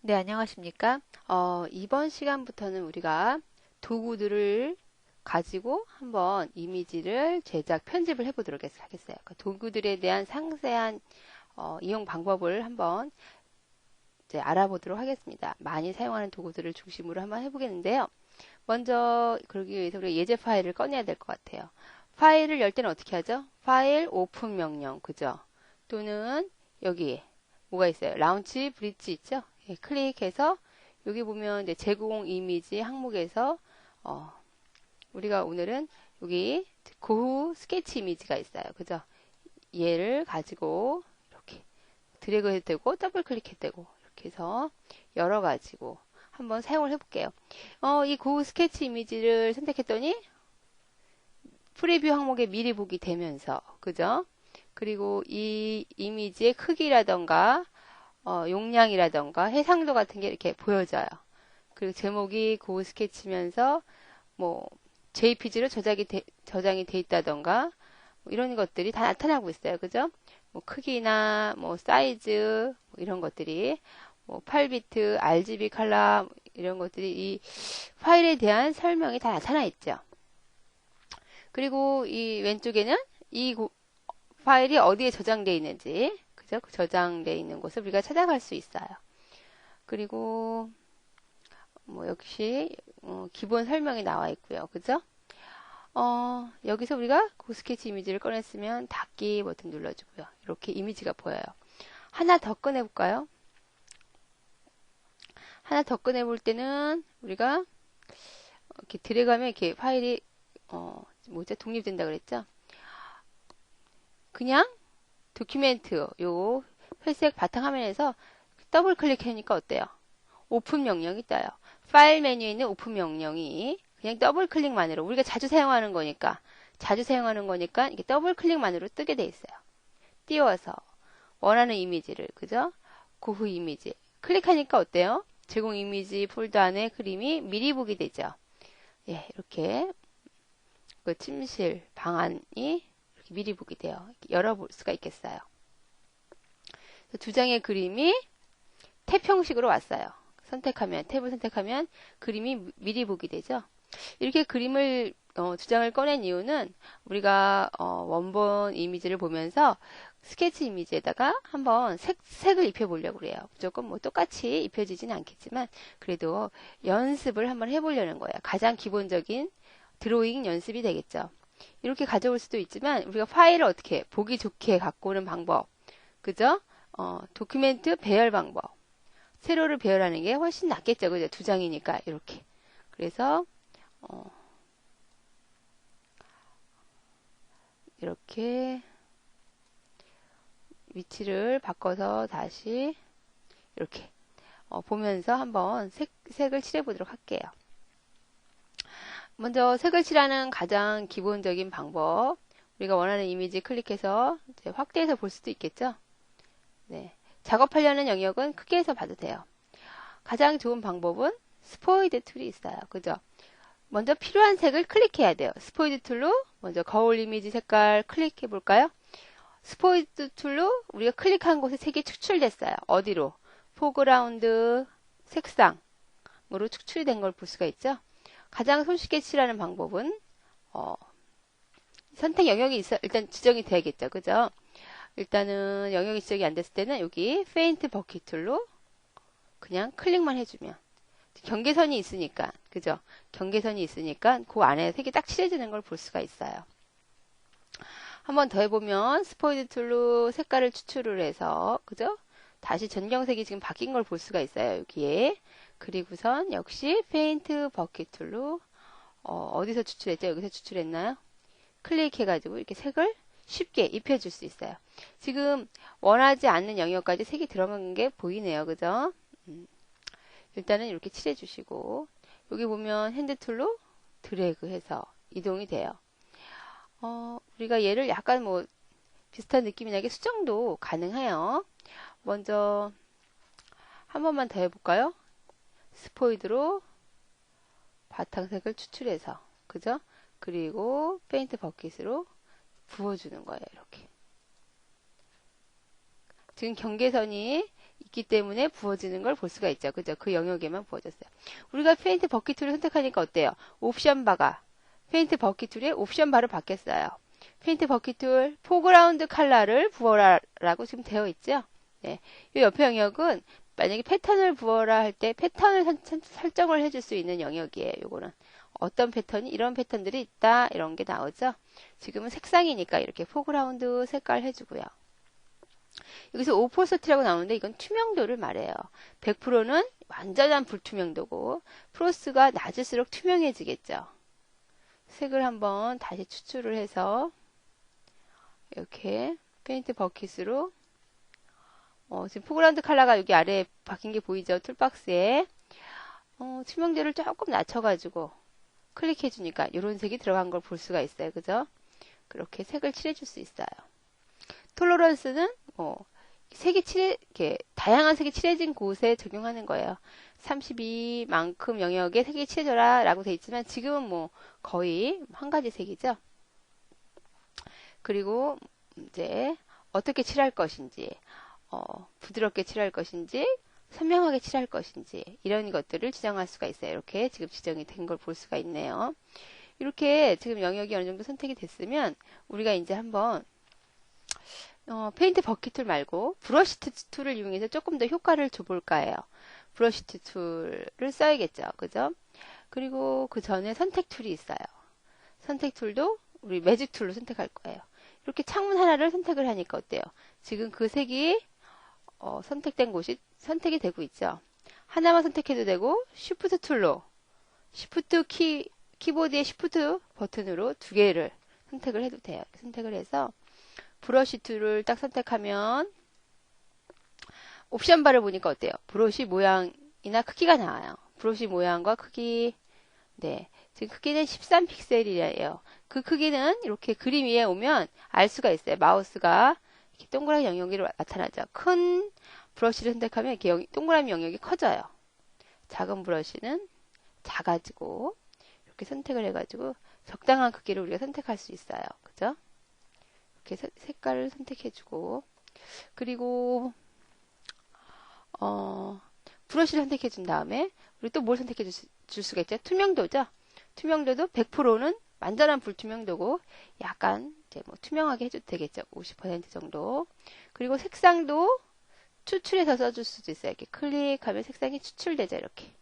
네, 안녕하십니까? 이번 시간부터는 우리가 도구들을 가지고 한번 이미지를 제작, 편집을 해보도록 하겠어요. 그 도구들에 대한 상세한 이용 방법을 한번 이제 알아보도록 하겠습니다. 많이 사용하는 도구들을 중심으로 한번 해보겠는데요. 먼저 그러기 위해서 우리가 예제 파일을 꺼내야 될 것 같아요. 파일을 열 때는 어떻게 하죠? 파일 오픈 명령, 그죠? 또는 여기 뭐가 있어요? 라운치 브릿지 있죠? 예, 클릭해서 여기 보면 이제 제공 이미지 항목에서 우리가 오늘은 여기 고흐 스케치 이미지가 있어요. 그죠? 얘를 가지고 이렇게 드래그 해도 되고 더블 클릭해도 되고 이렇게 해서 열어 가지고 한번 사용을 해볼게요. 이 고흐 스케치 이미지를 선택했더니 프리뷰 항목에 미리 보기 되면서 그죠? 그리고 이 이미지의 크기라던가 용량이라던가 해상도 같은 게 이렇게 보여져요. 그리고 제목이 고흐 스케치면서 뭐 JPG로 저장이 돼 있다던가 뭐 이런 것들이 다 나타나고 있어요. 그죠? 뭐 크기나 뭐 사이즈 뭐 이런 것들이 뭐 8비트, RGB 컬러 이런 것들이 이 파일에 대한 설명이 다 나타나 있죠. 그리고 이 왼쪽에는 이 파일이 어디에 저장되어 있는지, 그죠? 저장되어 있는 곳을 우리가 찾아갈 수 있어요. 그리고 뭐 역시 기본 설명이 나와 있고요. 그죠? 여기서 우리가 그 스케치 이미지를 꺼냈으면 닫기 버튼 눌러주고요. 이렇게 이미지가 보여요. 하나 더 꺼내볼까요? 하나 더 꺼내볼 때는 우리가 이렇게 들어가면 이렇게 파일이 뭐죠? 독립된다 그랬죠? 그냥 도큐멘트 요 회색 바탕화면에서 더블 클릭하니까 어때요? 오픈 명령이 떠요. 파일 메뉴에 있는 오픈 명령이 그냥 더블 클릭만으로 우리가 자주 사용하는 거니까 이게 더블 클릭만으로 뜨게 돼 있어요. 띄워서 원하는 이미지를 그죠? 고흐 이미지 클릭하니까 어때요? 제공 이미지 폴더 안에 그림이 미리 보게 되죠. 예, 이렇게 그 침실 방안이 이렇게 미리 보게 돼요. 열어볼 수가 있겠어요. 두 장의 그림이 탭 형식으로 왔어요. 탭을 선택하면 그림이 미리 보게 되죠. 이렇게 그림을 두 장을 꺼낸 이유는 우리가 원본 이미지를 보면서 스케치 이미지에다가 한번 색을 입혀보려고 그래요. 무조건 뭐 똑같이 입혀지지는 않겠지만 그래도 연습을 한번 해보려는 거예요. 가장 기본적인 드로잉 연습이 되겠죠. 이렇게 가져올 수도 있지만 우리가 파일을 어떻게 보기 좋게 갖고 오는 방법, 그죠? 도큐멘트 배열 방법. 세로를 배열하는 게 훨씬 낫겠죠. 그죠? 두 장이니까 이렇게. 그래서 이렇게 위치를 바꿔서 다시 이렇게 보면서 한번 색을 칠해 보도록 할게요. 먼저 색을 칠하는 가장 기본적인 방법, 우리가 원하는 이미지 클릭해서 이제 확대해서 볼 수도 있겠죠. 네. 작업하려는 영역은 크게 해서 봐도 돼요. 가장 좋은 방법은 스포이드 툴이 있어요. 그죠? 먼저 필요한 색을 클릭해야 돼요. 스포이드 툴로 먼저 거울 이미지 색깔 클릭해 볼까요? 스포이드 툴로 우리가 클릭한 곳에 색이 추출됐어요. 어디로? 포그라운드 색상으로 추출이 된 걸 볼 수가 있죠. 가장 손쉽게 칠하는 방법은 선택 영역이 일단 지정이 돼야겠죠. 그죠? 일단은 영역이 지정이 안 됐을 때는 여기 페인트 버킷 툴로 그냥 클릭만 해주면 경계선이 있으니까 그죠? 경계선이 있으니까 그 안에 색이 딱 칠해지는 걸 볼 수가 있어요. 한 번 더 해보면 스포이드 툴로 색깔을 추출을 해서 그죠? 다시 전경색이 지금 바뀐 걸 볼 수가 있어요. 여기에. 그리고선 역시 페인트 버킷 툴로 어디서 추출했죠? 여기서 추출했나요? 클릭해가지고 이렇게 색을 쉽게 입혀줄 수 있어요. 지금 원하지 않는 영역까지 색이 들어간 게 보이네요. 그죠? 일단은 이렇게 칠해주시고 여기 보면 핸드 툴로 드래그해서 이동이 돼요. 우리가 얘를 약간 뭐 비슷한 느낌이 나게 수정도 가능해요. 먼저 한 번만 더 해볼까요? 스포이드로 바탕색을 추출해서 그죠? 그리고 페인트 버킷으로 부어주는 거예요. 이렇게 지금 경계선이 있기 때문에 부어지는 걸 볼 수가 있죠. 그죠? 그 영역에만 부어졌어요. 우리가 페인트 버킷 툴을 선택하니까 어때요? 옵션 바가 페인트 버킷 툴에 옵션 바로 바뀌었어요. 페인트 버킷 툴 포그라운드 컬러를 부어라 라고 지금 되어 있죠. 네. 이 옆에 영역은 만약에 패턴을 부어라 할 때 패턴을 설정을 해줄 수 있는 영역이에요. 요거는 어떤 패턴이 이런 패턴들이 있다 이런 게 나오죠. 지금은 색상이니까 이렇게 포그라운드 색깔 해주고요. 여기서 오포서티라고 나오는데 이건 투명도를 말해요. 100%는 완전한 불투명도고 프로스가 낮을수록 투명해지겠죠. 색을 한번 다시 추출을 해서 이렇게 페인트 버킷으로 지금 포그라운드 컬러가 여기 아래에 바뀐 게 보이죠? 툴박스에 투명도를 조금 낮춰가지고 클릭해 주니까 이런 색이 들어간 걸 볼 수가 있어요. 그죠? 그렇게 색을 칠해줄 수 있어요. 톨러런스는 색이 이렇게 다양한 색이 칠해진 곳에 적용하는 거예요. 32만큼 영역에 색이 칠해져라 라고 돼 있지만 지금은 뭐 거의 한 가지 색이죠. 그리고 이제 어떻게 칠할 것인지 부드럽게 칠할 것인지 선명하게 칠할 것인지 이런 것들을 지정할 수가 있어요. 이렇게 지금 지정이 된 걸 볼 수가 있네요. 이렇게 지금 영역이 어느 정도 선택이 됐으면 우리가 이제 한번 페인트 버킷 툴 말고 브러쉬 툴을 이용해서 조금 더 효과를 줘볼까 해요. 브러쉬 툴을 써야겠죠. 그죠? 그리고 그 전에 선택 툴이 있어요. 선택 툴도 우리 매직 툴로 선택할 거예요. 이렇게 창문 하나를 선택을 하니까 어때요? 지금 그 색이 선택된 곳이 선택이 되고 있죠. 하나만 선택해도 되고 쉬프트 툴로 쉬프트 키보드의 쉬프트 버튼으로 두 개를 선택을 해도 돼요. 선택을 해서 브러쉬 툴을 딱 선택하면 옵션 바를 보니까 어때요? 브러쉬 모양이나 크기가 나와요. 브러쉬 모양과 크기 네, 지금 크기는 13픽셀이에요. 그 크기는 이렇게 그림 위에 오면 알 수가 있어요. 마우스가 이렇게 동그라미 영역이 나타나죠. 큰 브러쉬를 선택하면 이렇게 동그라미 영역이 커져요. 작은 브러쉬는 작아지고 이렇게 선택을 해가지고 적당한 크기를 우리가 선택할 수 있어요. 그죠? 이렇게 색깔을 선택해주고 그리고 브러쉬를 선택해 준 다음에 우리 또 뭘 선택해 줄 수가 있죠? 투명도죠. 투명도도 100%는 완전한 불투명도고 약간 이제 뭐 투명하게 해줘도 되겠죠. 50% 정도. 그리고 색상도 추출해서 써줄 수도 있어요. 이렇게 클릭하면 색상이 추출되죠. 이렇게.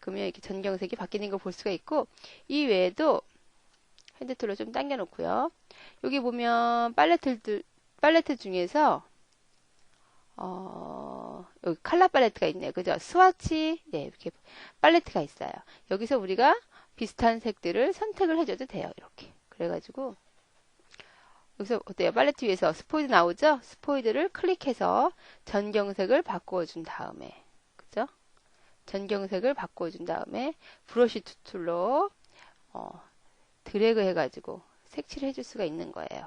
그러면 이렇게 전경색이 바뀌는 걸 볼 수가 있고 이 외에도 핸드툴로 좀 당겨 놓고요. 여기 보면 팔레트 중에서 여기 컬러 팔레트가 있네요. 그죠? 스와치, 네, 이렇게 팔레트가 있어요. 여기서 우리가 비슷한 색들을 선택을 해줘도 돼요. 이렇게. 그래가지고, 여기서 어때요? 팔레트 위에서 스포이드 나오죠? 스포이드를 클릭해서 전경색을 바꾸어준 다음에, 그죠? 전경색을 바꾸어준 다음에, 브러쉬 툴로, 드래그 해가지고 색칠을 해줄 수가 있는 거예요.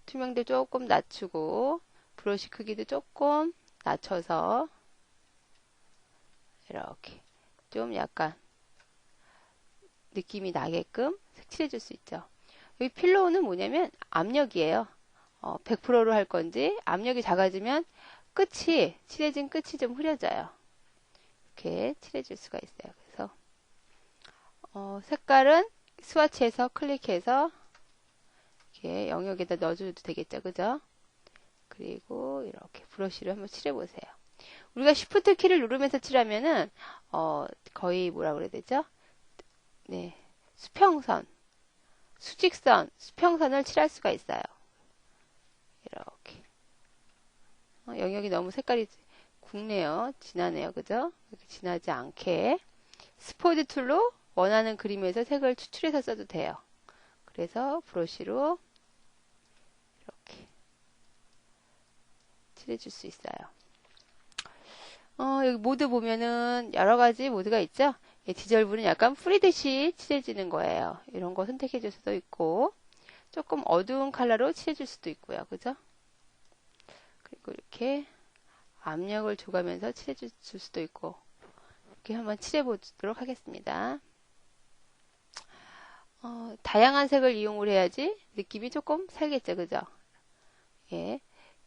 투명도 조금 낮추고 브러쉬 크기도 조금 낮춰서 이렇게 좀 약간 느낌이 나게끔 색칠해 줄 수 있죠. 여기 필로우는 뭐냐면 압력이에요. 100%로 할 건지 압력이 작아지면 칠해진 끝이 좀 흐려져요. 이렇게 칠해 줄 수가 있어요. 그래서 색깔은 스와치에서 클릭해서 이렇게 영역에다 넣어줘도 되겠죠. 그죠? 그리고 이렇게 브러쉬를 한번 칠해보세요. 우리가 Shift 키를 누르면서 칠하면은, 거의 뭐라 그래야 되죠? 네. 수평선, 수직선, 수평선을 칠할 수가 있어요. 이렇게. 영역이 너무 색깔이 굵네요. 진하네요. 그죠? 이렇게 진하지 않게. 스포이드 툴로 원하는 그림에서 색을 추출해서 써도 돼요. 그래서 브러쉬로 이렇게 칠해줄 수 있어요. 여기 모드 보면은 여러 가지 모드가 있죠? 디젤브는 약간 뿌리듯이 칠해지는 거예요. 이런 거 선택해 줄 수도 있고, 조금 어두운 컬러로 칠해줄 수도 있고요. 그죠? 그리고 이렇게 압력을 줘가면서 칠해줄 수도 있고, 이렇게 한번 칠해보도록 하겠습니다. 다양한 색을 이용을 해야지 느낌이 조금 살겠죠. 그죠? 예.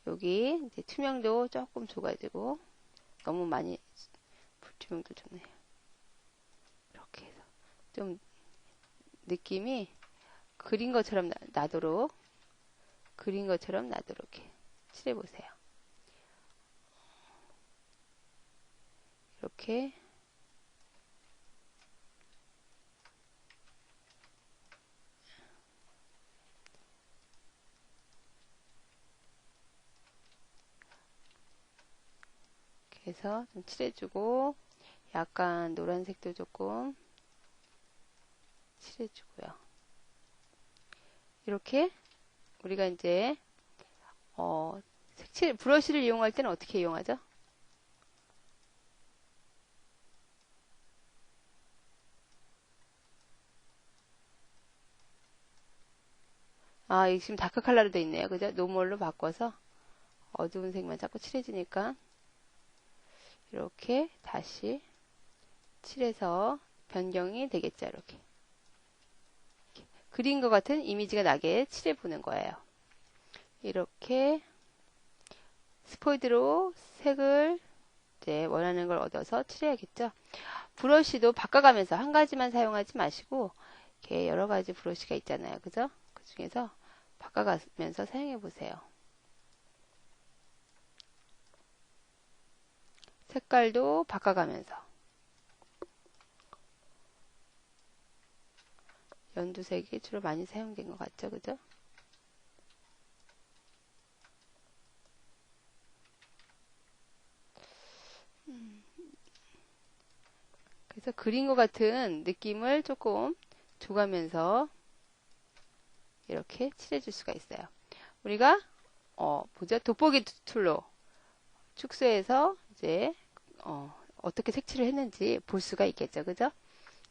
여기 이제 투명도 조금 줘가지고 너무 많이 불투명도 좋네요. 이렇게 해서 좀 느낌이 그린 것처럼 나도록 이렇게 칠해보세요. 이렇게 해서 좀 칠해주고 약간 노란색도 조금 칠해주고요. 이렇게 우리가 이제 색칠 브러쉬를 이용할 때는 어떻게 이용하죠? 아, 이게 지금 다크 컬러로 되어 있네요. 그죠? 노멀로 바꿔서 어두운 색만 자꾸 칠해주니까 이렇게 다시 칠해서 변경이 되겠죠. 이렇게 그린 것 같은 이미지가 나게 칠해보는 거예요. 이렇게 스포이드로 색을 이제 원하는 걸 얻어서 칠해야겠죠. 브러쉬도 바꿔가면서 한 가지만 사용하지 마시고 이렇게 여러 가지 브러쉬가 있잖아요. 그죠? 그 중에서 바꿔가면서 사용해 보세요. 색깔도 바꿔가면서 연두색이 주로 많이 사용된 것 같죠? 그죠? 그래서 그린 것 같은 느낌을 조금 줘가면서 이렇게 칠해줄 수가 있어요. 우리가 보죠. 돋보기 툴로 축소해서 이제 어떻게 색칠을 했는지 볼 수가 있겠죠. 그죠?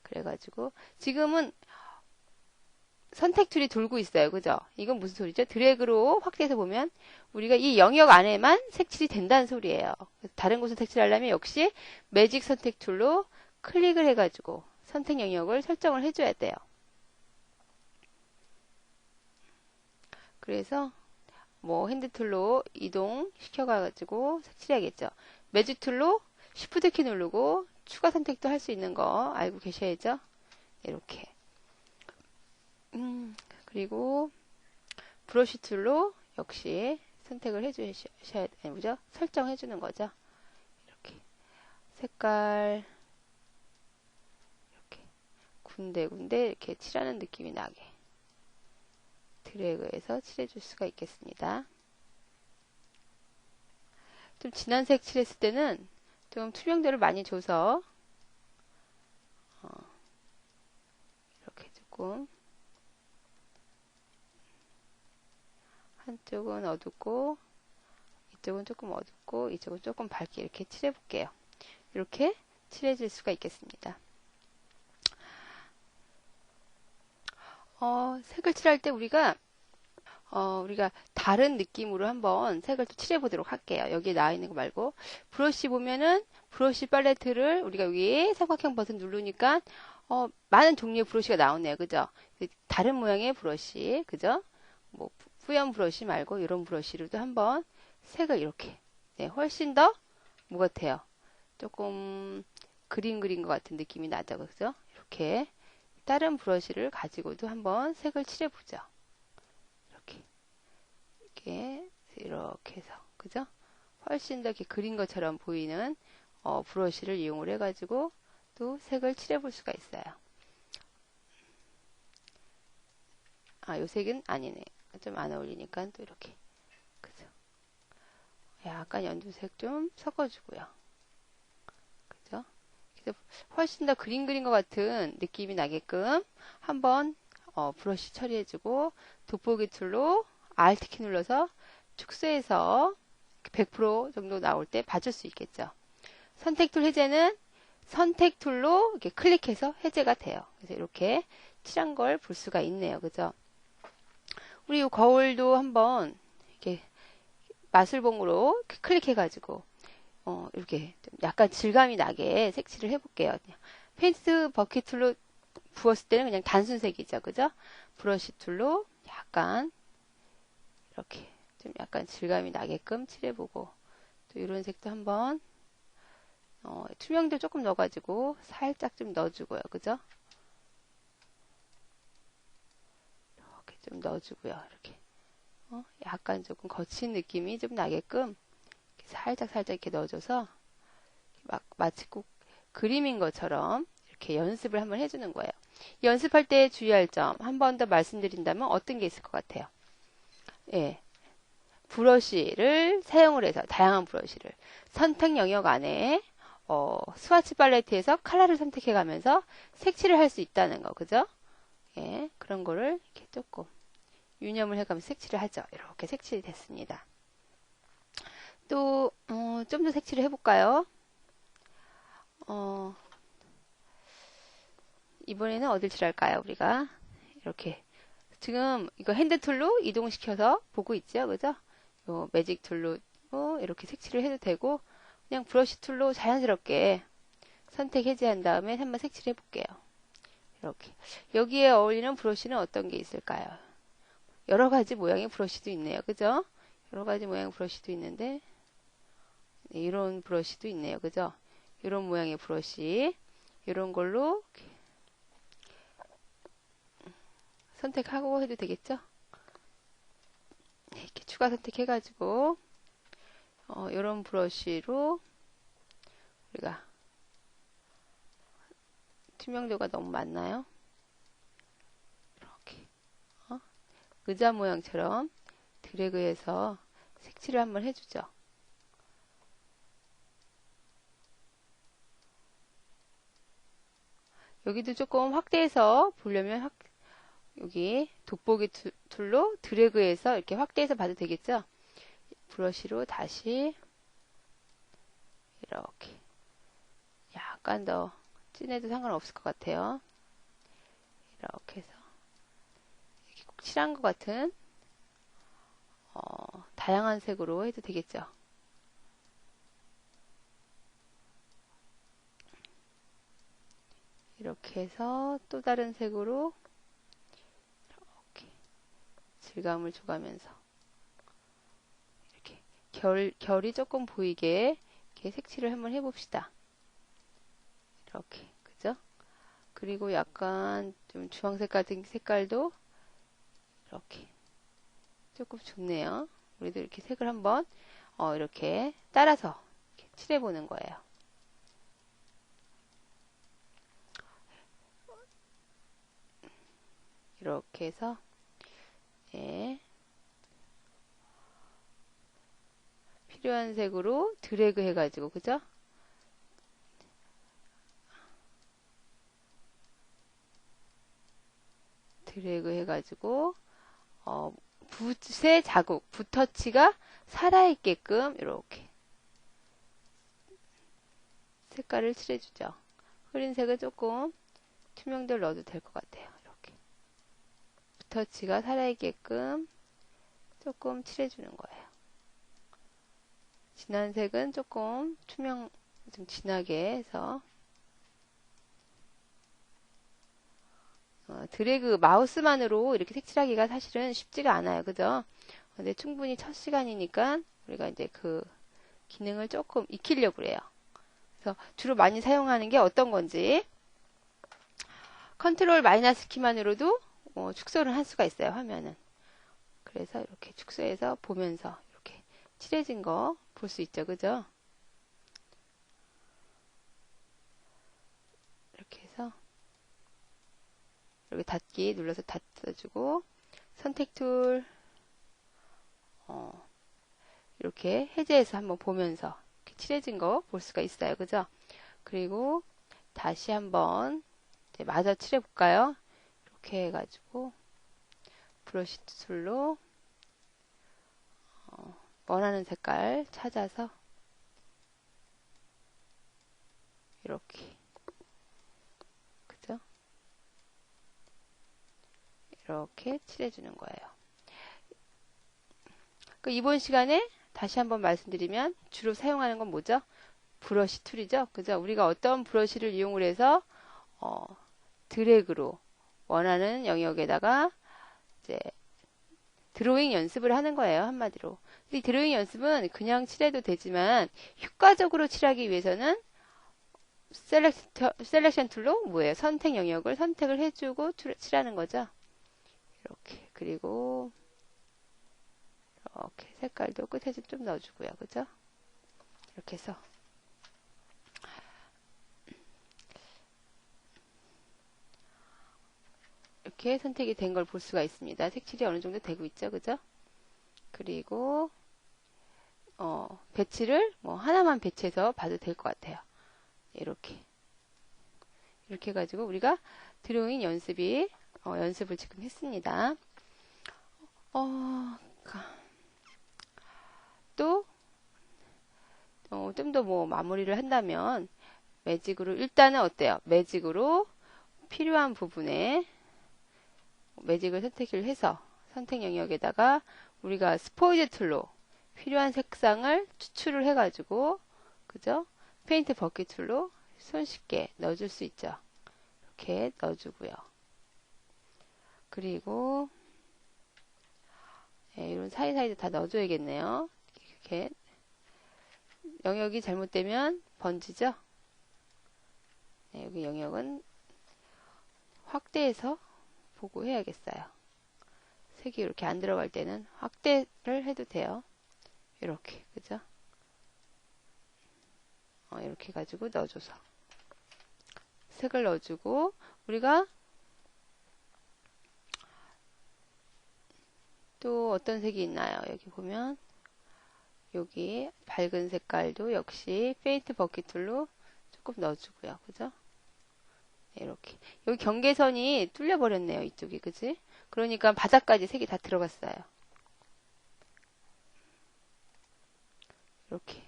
그래가지고 지금은 선택 툴이 돌고 있어요. 그죠? 이건 무슨 소리죠? 드래그로 확대해서 보면 우리가 이 영역 안에만 색칠이 된다는 소리예요. 다른 곳을 색칠하려면 역시 매직 선택 툴로 클릭을 해가지고 선택 영역을 설정을 해줘야 돼요. 그래서 뭐 핸드 툴로 이동 시켜가지고 색칠해야겠죠. 매직 툴로 쉬프트 키 누르고 추가 선택도 할 수 있는 거 알고 계셔야죠. 이렇게. 그리고 브러쉬 툴로 역시 선택을 해주셔야 되죠. 설정해 주는 거죠. 이렇게 색깔 이렇게 군데군데 이렇게 칠하는 느낌이 나게 드래그해서 칠해줄 수가 있겠습니다. 좀 진한 색 칠했을 때는 좀 투명도를 많이 줘서 이렇게 조금 한쪽은 어둡고 이쪽은 조금 어둡고 이쪽은 조금 밝게 이렇게 칠해 볼게요. 이렇게 칠해줄 수가 있겠습니다. 색을 칠할 때 우리가 다른 느낌으로 한번 색을 또 칠해 보도록 할게요. 여기에 나와 있는 거 말고 브러쉬 보면은 브러쉬 팔레트를 우리가 여기 삼각형 버튼 누르니까 많은 종류의 브러쉬가 나오네요. 그죠? 다른 모양의 브러쉬, 그죠? 뭐 뿌연 브러쉬 말고 이런 브러쉬로도 한번 색을 이렇게 훨씬 더 뭐 같아요? 조금 그린 것 같은 느낌이 나죠. 그죠? 이렇게 다른 브러쉬를 가지고도 한번 색을 칠해보죠. 이렇게 해서 그죠? 훨씬 더 이렇게 그린 것처럼 보이는 브러쉬를 이용을 해가지고 또 색을 칠해볼 수가 있어요. 아, 요 색은 아니네. 좀 안 어울리니까 또 이렇게 그죠? 약간 연두색 좀 섞어주고요. 그죠? 그래서 훨씬 더 그린 것 같은 느낌이 나게끔 한번 브러쉬 처리해주고 돋보기 툴로 Alt 키 눌러서 축소해서 100% 정도 나올 때 봐줄 수 있겠죠. 선택 툴 해제는 선택 툴로 이렇게 클릭해서 해제가 돼요. 그래서 이렇게 칠한 걸 볼 수가 있네요. 그죠? 우리 이 거울도 한번 이렇게 마술봉으로 클릭해가지고 이렇게 좀 약간 질감이 나게 색칠을 해볼게요. 페인트 버킷 툴로 부었을 때는 그냥 단순색이죠. 그죠? 브러쉬 툴로 약간 이렇게 좀 약간 질감이 나게끔 칠해보고, 또 이런 색도 한번 투명도 조금 넣어가지고 살짝 좀 넣어주고요. 그죠? 이렇게 좀 넣어주고요. 이렇게 약간 조금 거친 느낌이 좀 나게끔 살짝 이렇게 넣어줘서 마치 꼭 그림인 것처럼 이렇게 연습을 한번 해주는 거예요. 연습할 때 주의할 점 한 번 더 말씀드린다면 어떤 게 있을 것 같아요? 예, 브러쉬를 사용을 해서 다양한 브러쉬를 선택 영역 안에 스와치 팔레트에서 컬러를 선택해 가면서 색칠을 할 수 있다는 거, 그죠? 예, 그런 거를 이렇게 조금 유념을 해가면서 색칠을 하죠. 이렇게 색칠이 됐습니다. 또 좀 더 색칠을 해볼까요? 이번에는 어딜 칠할까요? 우리가 이렇게 지금 이거 핸드툴로 이동시켜서 보고 있죠, 그죠? 요 매직 툴로 이렇게 색칠을 해도 되고 그냥 브러쉬 툴로 자연스럽게 선택 해제한 다음에 한번 색칠해 볼게요. 이렇게 여기에 어울리는 브러쉬는 어떤 게 있을까요? 여러 가지 모양의 브러쉬도 있네요, 그죠? 여러 가지 모양의 브러쉬도 있는데 이런 브러쉬도 있네요, 그죠? 이런 모양의 브러쉬 이런 걸로 선택하고 해도 되겠죠? 이렇게 추가 선택해가지고 이런 브러쉬로 우리가 투명도가 너무 많나요? 이렇게 의자 모양처럼 드래그해서 색칠을 한번 해주죠. 여기도 조금 확대해서 보려면 여기 돋보기 툴로 드래그해서 이렇게 확대해서 봐도 되겠죠? 브러쉬로 다시 이렇게 약간 더 진해도 상관없을 것 같아요. 이렇게 해서 이렇게 꼭 칠한 것 같은 다양한 색으로 해도 되겠죠. 이렇게 해서 또 다른 색으로 이렇게 질감을 줘가면서 이렇게 결이 조금 보이게 이렇게 색칠을 한번 해봅시다. 이렇게, 그죠? 그리고 약간 좀 주황색 같은 색깔도 이렇게 조금 좋네요. 우리도 이렇게 색을 한번 이렇게 따라서 이렇게 칠해보는 거예요. 이렇게 해서 예, 필요한 색으로 드래그 해가지고, 그죠? 드래그 해가지고 붓의 자국, 붓터치가 살아있게끔 이렇게 색깔을 칠해주죠. 흐린 색을 조금 투명도를 넣어도 될 것 같아요. 이렇게 붓터치가 살아있게끔 조금 칠해주는 거예요. 진한 색은 조금 좀 진하게 해서 드래그 마우스만으로 이렇게 색칠하기가 사실은 쉽지가 않아요. 그죠? 근데 충분히 첫 시간이니까 우리가 이제 그 기능을 조금 익히려고 그래요. 그래서 주로 많이 사용하는 게 어떤 건지 컨트롤 마이너스 키만으로도 축소를 할 수가 있어요. 화면은. 그래서 이렇게 축소해서 보면서 이렇게 칠해진 거 볼 수 있죠. 그죠? 이렇게 해서 여기 닫기 눌러서 닫아주고 선택 툴 이렇게 해제해서 한번 보면서 이렇게 칠해진 거 볼 수가 있어요. 그죠? 그리고 다시 한번 마저 칠해 볼까요? 이렇게 해가지고 브러쉬 툴로 원하는 색깔 찾아서 이렇게, 그죠? 이렇게 칠해주는 거예요. 이번 시간에 다시 한번 말씀드리면 주로 사용하는 건 뭐죠? 브러쉬 툴이죠. 그죠? 우리가 어떤 브러쉬를 이용을 해서 드래그로 원하는 영역에다가 이제 드로잉 연습을 하는 거예요, 한마디로. 근데 이 드로잉 연습은 그냥 칠해도 되지만 효과적으로 칠하기 위해서는 셀렉션 툴로 뭐예요? 선택 영역을 선택을 해주고 칠하는 거죠. 이렇게. 그리고 이렇게 색깔도 끝에 좀 넣어주고요. 그죠? 이렇게 해서 이렇게 선택이 된 걸 볼 수가 있습니다. 색칠이 어느 정도 되고 있죠. 그죠? 그리고 배치를 뭐 하나만 배치해서 봐도 될 것 같아요. 이렇게 해가지고 우리가 드로잉 연습을 지금 했습니다. 또 좀 더 뭐 마무리를 한다면 매직으로 일단은 어때요? 매직으로 필요한 부분에 매직을 선택을 해서 선택 영역에다가 우리가 스포이드 툴로 필요한 색상을 추출을 해가지고 그죠? 페인트 버킷 툴로 손쉽게 넣어줄 수 있죠. 이렇게 넣어주고요. 그리고 이런 사이사이도 다 넣어줘야겠네요. 이렇게 영역이 잘못되면 번지죠. 여기 영역은 확대해서 보고 해야겠어요. 색이 이렇게 안 들어갈 때는 확대를 해도 돼요. 이렇게 그죠? 이렇게 가지고 넣어줘서 색을 넣어주고 우리가 또 어떤 색이 있나요? 여기 보면 여기 밝은 색깔도 역시 페인트 버킷 툴로 조금 넣어주고요. 그죠? 이렇게 여기 경계선이 뚫려 버렸네요. 이쪽이 그지? 그러니까 바닥까지 색이 다 들어갔어요. 이렇게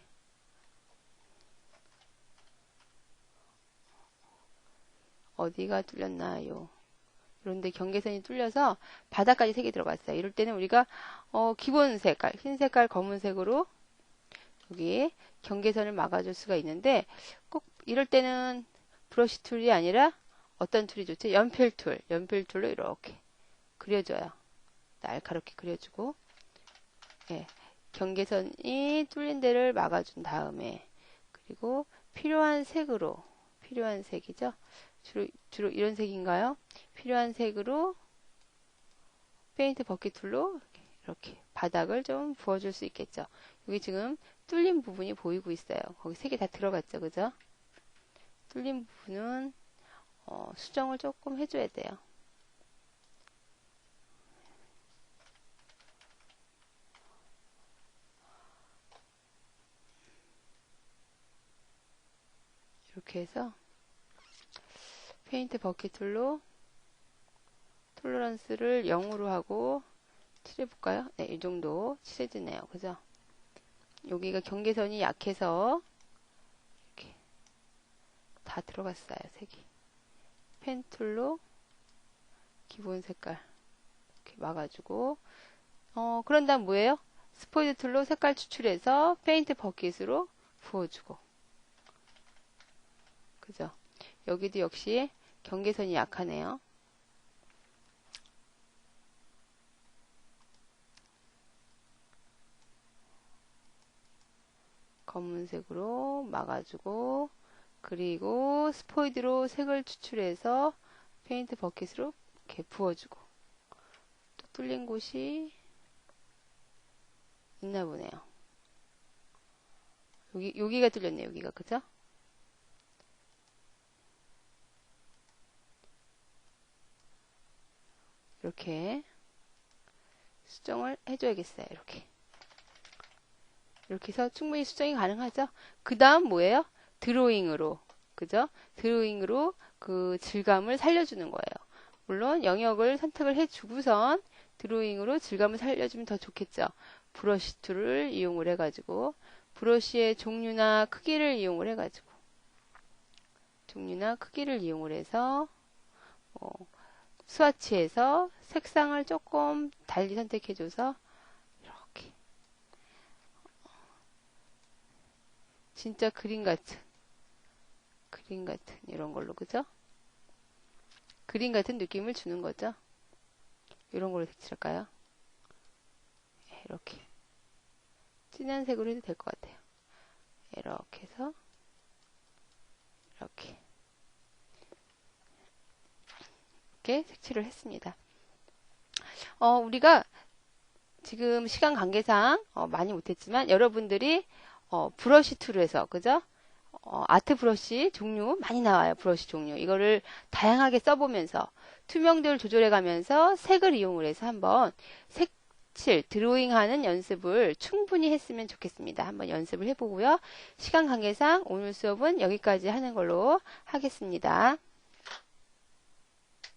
어디가 뚫렸나요? 그런데 경계선이 뚫려서 바닥까지 색이 들어갔어요. 이럴 때는 우리가 기본 색깔, 흰 색깔, 검은색으로 여기 경계선을 막아줄 수가 있는데 꼭 이럴 때는 브러쉬 툴이 아니라 어떤 툴이 좋죠? 연필 툴로 이렇게 그려줘요. 날카롭게 그려주고 경계선이 뚫린 데를 막아준 다음에 그리고 필요한 색이죠. 주로 이런 색인가요? 필요한 색으로 페인트 버킷 툴로 이렇게 바닥을 좀 부어줄 수 있겠죠. 여기 지금 뚫린 부분이 보이고 있어요. 거기 색이 다 들어갔죠. 그죠? 뚫린 부분은 수정을 조금 해줘야 돼요. 이렇게 해서 페인트 버킷 툴로 톨러런스를 0으로 하고 칠해볼까요? 네, 이 정도 칠해지네요. 그죠? 여기가 경계선이 약해서 이렇게 다 들어갔어요. 색이. 펜 툴로 기본 색깔 이렇게 막아주고 그런 다음 뭐예요? 스포이드 툴로 색깔 추출해서 페인트 버킷으로 부어주고 그죠? 여기도 역시 경계선이 약하네요. 검은색으로 막아주고 그리고 스포이드로 색을 추출해서 페인트 버킷으로 이렇게 부어주고 또 뚫린 곳이 있나 보네요. 여기가 뚫렸네요. 여기가 그죠? 이렇게 수정을 해줘야겠어요. 이렇게 해서 충분히 수정이 가능하죠. 그 다음 뭐예요? 드로잉으로 그죠? 드로잉으로 그 질감을 살려주는 거예요. 물론 영역을 선택을 해주고선 드로잉으로 질감을 살려주면 더 좋겠죠. 브러쉬 툴을 이용을 해가지고 브러쉬의 종류나 크기를 이용을 해가지고 해서 스와치해서 색상을 조금 달리 선택해줘서 이렇게 진짜 그림 같은 이런 걸로 그죠? 그림 같은 느낌을 주는 거죠. 이런 걸로 색칠할까요? 이렇게 진한 색으로 해도 될 것 같아요. 이렇게 해서 이렇게 색칠을 했습니다. 우리가 지금 시간 관계상 많이 못했지만 여러분들이 브러쉬 툴을 해서 그죠? 아트 브러쉬 종류 많이 나와요. 브러쉬 종류 이거를 다양하게 써보면서 투명도를 조절해 가면서 색을 이용을 해서 한번 색칠 드로잉하는 연습을 충분히 했으면 좋겠습니다. 한번 연습을 해보고요. 시간 관계상 오늘 수업은 여기까지 하는 걸로 하겠습니다.